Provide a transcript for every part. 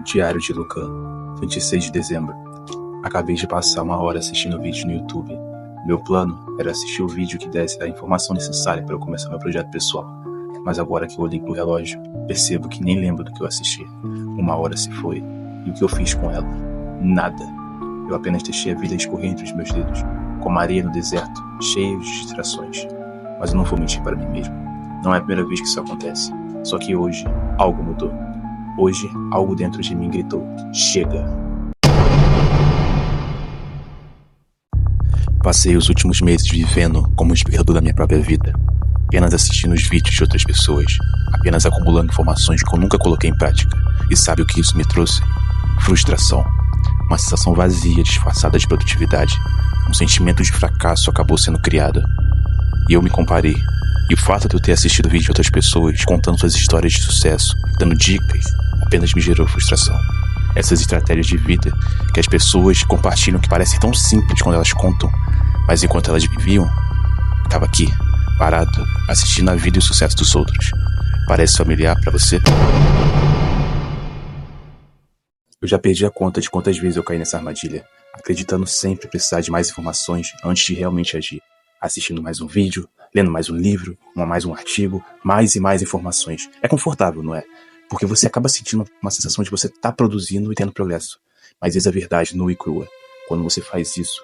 Diário de Lucan, 26 de dezembro. Acabei de passar 1 hora assistindo vídeo no YouTube. Meu plano era assistir o vídeo que desse a informação necessária para eu começar meu projeto pessoal. Mas agora que eu olhei pro relógio, percebo que nem lembro do que eu assisti. 1 hora se foi, e o que eu fiz com ela? Nada. Eu apenas deixei a vida escorrer entre os meus dedos, como areia no deserto, cheio de distrações. Mas eu não vou mentir para mim mesmo. Não é a primeira vez que isso acontece. Só que hoje, algo mudou. Hoje, algo dentro de mim gritou: chega! Passei os últimos meses vivendo como um espectador da minha própria vida, apenas assistindo os vídeos de outras pessoas, apenas acumulando informações que eu nunca coloquei em prática. E sabe o que isso me trouxe? Frustração. Uma sensação vazia disfarçada de produtividade. Um sentimento de fracasso acabou sendo criado. E eu me comparei. E o fato de eu ter assistido vídeos de outras pessoas contando suas histórias de sucesso, dando dicas, apenas me gerou frustração. Essas estratégias de vida que as pessoas compartilham, que parecem tão simples quando elas contam, mas enquanto elas viviam, estava aqui, parado, assistindo a vida e o sucesso dos outros. Parece familiar para você? Eu já perdi a conta de quantas vezes eu caí nessa armadilha, acreditando sempre precisar de mais informações antes de realmente agir. Assistindo mais um vídeo, lendo mais um livro, mais um artigo, mais e mais informações. É confortável, não é? Porque você acaba sentindo uma sensação de você estar produzindo e tendo progresso. Mas eis a verdade nua e crua. Quando você faz isso,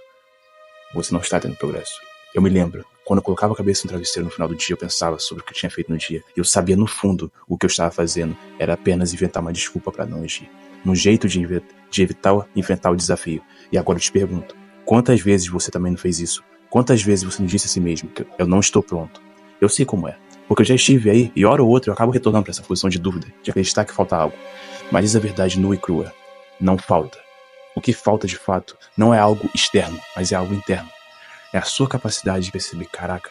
você não está tendo progresso. Eu me lembro, quando eu colocava a cabeça no travesseiro no final do dia, eu pensava sobre o que eu tinha feito no dia. E eu sabia no fundo o que eu estava fazendo era apenas inventar uma desculpa para não agir. Um jeito de evitar enfrentar o desafio. E agora eu te pergunto, quantas vezes você também não fez isso? Quantas vezes você não disse a si mesmo que eu não estou pronto? Eu sei como é. Porque eu já estive aí, e hora ou outra eu acabo retornando para essa posição de dúvida, de acreditar que falta algo. Mas diz a verdade nua e crua. Não falta. O que falta de fato não é algo externo, mas é algo interno. É a sua capacidade de perceber, caraca,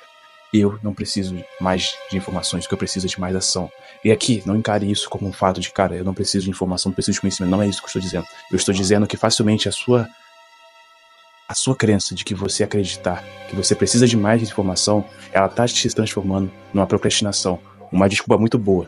eu não preciso mais de informações, o que eu preciso é de mais ação. E aqui, não encare isso como um fato de, cara, eu não preciso de informação, não preciso de conhecimento. Não é isso que eu estou dizendo. Eu estou dizendo que facilmente a sua crença de que você acreditar que você precisa de mais informação, ela está se transformando numa procrastinação, uma desculpa muito boa.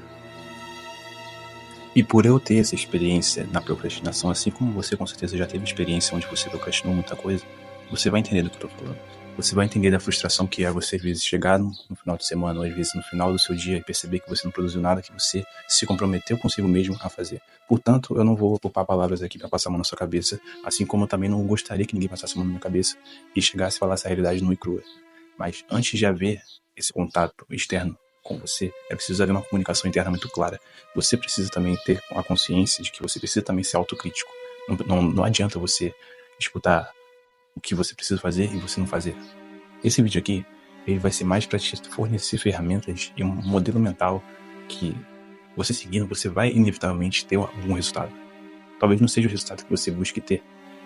E por eu ter essa experiência na procrastinação, assim como você com certeza já teve experiência onde você procrastinou muita coisa, você vai entender do que eu estou falando. Você vai entender da frustração que é você às vezes chegar no final de semana, ou às vezes no final do seu dia e perceber que você não produziu nada que você se comprometeu consigo mesmo a fazer. Portanto, eu não vou poupar palavras aqui para passar a mão na sua cabeça, assim como eu também não gostaria que ninguém passasse a mão na minha cabeça e chegasse a falar essa realidade nua e crua. Mas antes de haver esse contato externo com você, é preciso haver uma comunicação interna muito clara. Você precisa também ter a consciência de que você precisa também ser autocrítico. Não adianta você escutar o que você precisa fazer e você não fazer. Esse vídeo aqui, ele vai ser mais para te fornecer ferramentas e um modelo mental que você seguindo, você vai inevitavelmente ter algum resultado. Talvez não seja o resultado que você busque ter,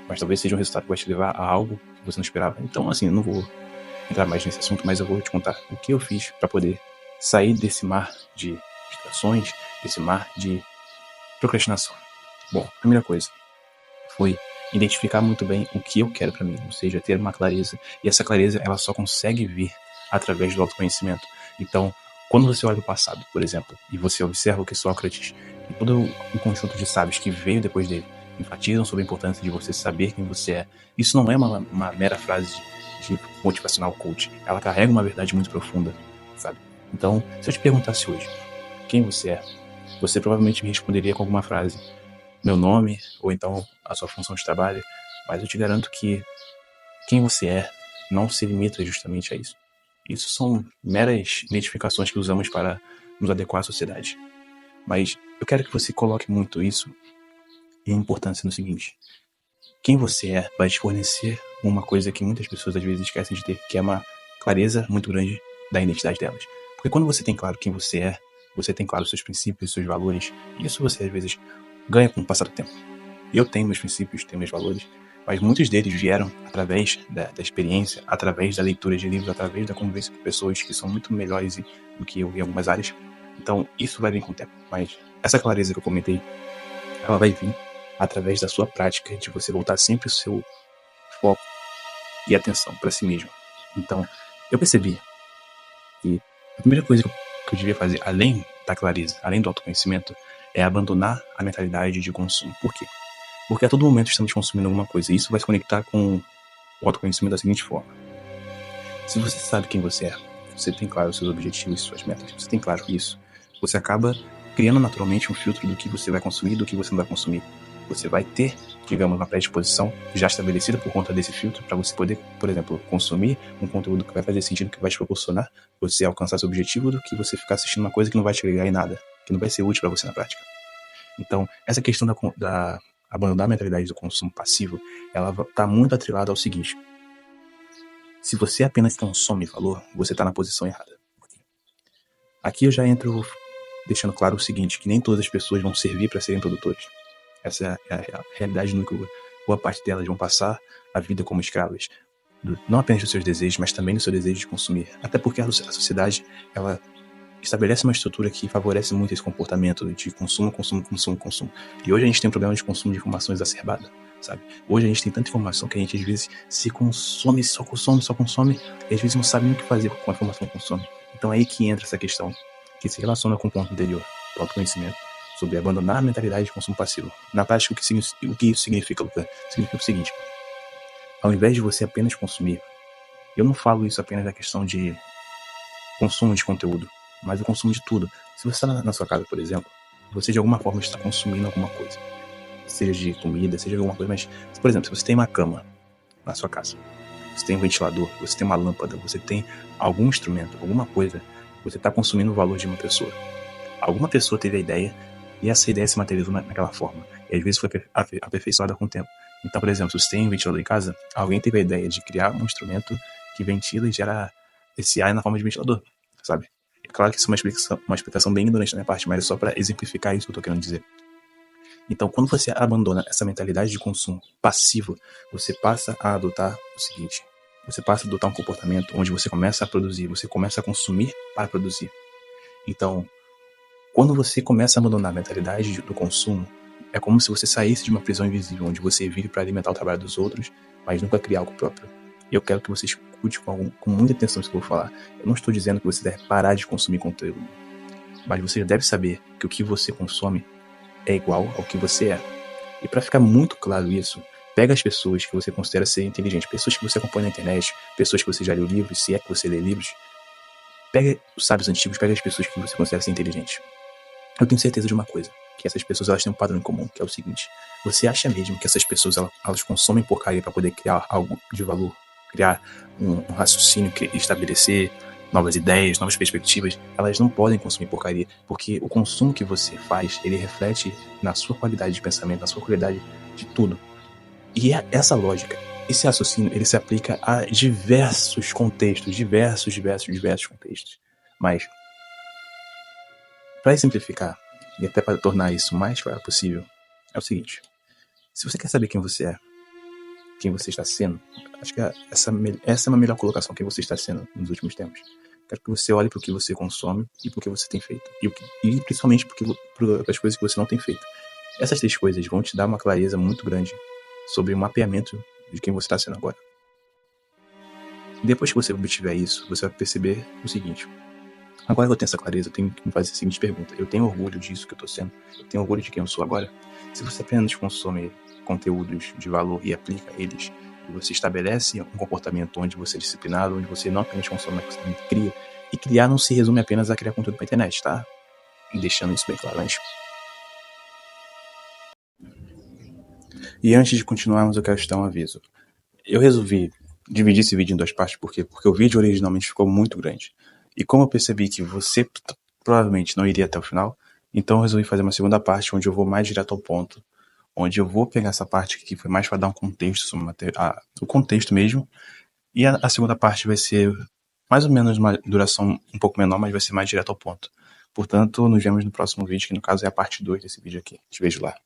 mas talvez seja um resultado que vai te levar a algo que você não esperava. Então, assim, eu não vou entrar mais nesse assunto, mas eu vou te contar o que eu fiz para poder sair desse mar de distrações, desse mar de procrastinação. Bom, a primeira coisa foi identificar muito bem o que eu quero para mim, ou seja, ter uma clareza. E essa clareza, ela só consegue vir através do autoconhecimento. Então, quando você olha o passado, por exemplo, e você observa o que Sócrates e todo o conjunto de sábios que veio depois dele enfatizam sobre a importância de você saber quem você é, isso não é uma mera frase de motivacional coach. Ela carrega uma verdade muito profunda, sabe? Então, se eu te perguntasse hoje quem você é, você provavelmente me responderia com alguma frase: meu nome, ou então a sua função de trabalho, mas eu te garanto que quem você é não se limita justamente a isso. Isso são meras identificações que usamos para nos adequar à sociedade. Mas eu quero que você coloque muito isso em importância no seguinte: quem você é vai te fornecer uma coisa que muitas pessoas às vezes esquecem de ter, que é uma clareza muito grande da identidade delas. Porque quando você tem claro quem você é, você tem claro os seus princípios, os seus valores, e isso você às vezes ganha com o passar do tempo. Eu tenho meus princípios, tenho meus valores, mas muitos deles vieram através da experiência, através da leitura de livros, através da convivência com pessoas que são muito melhores do que eu em algumas áreas. Então, isso vai vir com o tempo. Mas essa clareza que eu comentei, ela vai vir através da sua prática, de você voltar sempre o seu foco e atenção para si mesmo. Então, eu percebi que a primeira coisa que eu devia fazer, além da clareza, além do autoconhecimento, é abandonar a mentalidade de consumo. Por quê? Porque a todo momento estamos consumindo alguma coisa, e isso vai se conectar com o autoconhecimento da seguinte forma. Se você sabe quem você é, você tem claro os seus objetivos e suas metas, você tem claro isso, você acaba criando naturalmente um filtro do que você vai consumir e do que você não vai consumir. Você vai ter, digamos, uma predisposição já estabelecida por conta desse filtro para você poder, por exemplo, consumir um conteúdo que vai fazer sentido, que vai te proporcionar você alcançar seu objetivo, do que você ficar assistindo uma coisa que não vai te agregar em nada, que não vai ser útil para você na prática. Então, essa questão da abandonar a mentalidade do consumo passivo, ela está muito atrelada ao seguinte: se você apenas consome valor, você está na posição errada. Aqui eu já entro deixando claro o seguinte, que nem todas as pessoas vão servir para serem produtores. Essa é a realidade nua. Boa parte delas vão passar a vida como escravas, não apenas dos seus desejos, mas também do seu desejo de consumir. Até porque a sociedade, ela estabelece uma estrutura que favorece muito esse comportamento de consumo. E hoje a gente tem um problema de consumo de informação exacerbado, sabe? Hoje a gente tem tanta informação que a gente às vezes só consome, e às vezes não sabe nem o que fazer com a informação que consome. Então é aí que entra essa questão, que se relaciona com o ponto anterior, do autoconhecimento, sobre abandonar a mentalidade de consumo passivo. Na prática, o que isso significa, Luca? Significa o seguinte: ao invés de você apenas consumir, eu não falo isso apenas da questão de consumo de conteúdo, mas o consumo de tudo. Se você está na sua casa, por exemplo, você de alguma forma está consumindo alguma coisa, seja de comida, seja de alguma coisa, mas, por exemplo, se você tem uma cama na sua casa, você tem um ventilador, você tem uma lâmpada, você tem algum instrumento, alguma coisa, você está consumindo o valor de uma pessoa. Alguma pessoa teve a ideia, e essa ideia se materializou naquela forma, e às vezes foi aperfeiçoada com o tempo. Então, por exemplo, se você tem um ventilador em casa, alguém teve a ideia de criar um instrumento que ventila e gera esse ar na forma de ventilador, sabe? É claro que isso é uma explicação bem ignorante da minha parte, mas é só para exemplificar isso que eu estou querendo dizer. Então, quando você abandona essa mentalidade de consumo passivo, você passa a adotar o seguinte: você passa a adotar um comportamento onde você começa a produzir, você começa a consumir para produzir. Então, quando você começa a abandonar a mentalidade do consumo, é como se você saísse de uma prisão invisível, onde você vive para alimentar o trabalho dos outros, mas nunca criar algo próprio. E eu quero que você escute com muita atenção isso que eu vou falar. Eu não estou dizendo que você deve parar de consumir conteúdo, mas você deve saber que o que você consome é igual ao que você é. E para ficar muito claro isso, pega as pessoas que você considera ser inteligentes, pessoas que você acompanha na internet, pessoas que você já leu livros, se é que você lê livros. Pega os sábios antigos, pega as pessoas que você considera ser inteligentes. Eu tenho certeza de uma coisa, que essas pessoas elas têm um padrão em comum, que é o seguinte: você acha mesmo que essas pessoas elas consomem porcaria para poder criar algo de valor, criar um raciocínio, estabelecer novas ideias, novas perspectivas? Elas não podem consumir porcaria, porque o consumo que você faz, ele reflete na sua qualidade de pensamento, na sua qualidade de tudo. E essa lógica, esse raciocínio, ele se aplica a diversos contextos, diversos contextos. Mas, para exemplificar, e até para tornar isso o mais claro possível, é o seguinte: se você quer saber quem você é, quem você está sendo, acho que essa é uma melhor colocação, quem você está sendo nos últimos tempos. Quero que você olhe para o que você consome e para o que você tem feito. E principalmente para as coisas que você não tem feito. Essas 3 coisas vão te dar uma clareza muito grande sobre o mapeamento de quem você está sendo agora. E depois que você obtiver isso, você vai perceber o seguinte: agora que eu tenho essa clareza, eu tenho que me fazer a seguinte pergunta: eu tenho orgulho disso que eu estou sendo? Eu tenho orgulho de quem eu sou agora? Se você apenas consome conteúdos de valor e aplica eles, e você estabelece um comportamento onde você é disciplinado, onde você não apenas consome, mas você também cria. E criar não se resume apenas a criar conteúdo para a internet, tá? E deixando isso bem claro antes. E antes de continuarmos, eu quero te dar um aviso. Eu resolvi dividir esse vídeo em 2 partes, por quê? Porque o vídeo originalmente ficou muito grande. E como eu percebi que você provavelmente não iria até o final, então eu resolvi fazer uma segunda parte onde eu vou mais direto ao ponto, onde eu vou pegar essa parte que foi mais para dar um contexto sobre o contexto mesmo, e a segunda parte vai ser mais ou menos uma duração um pouco menor, mas vai ser mais direto ao ponto. Portanto, nos vemos no próximo vídeo, que no caso é a parte 2 desse vídeo aqui. Te vejo lá.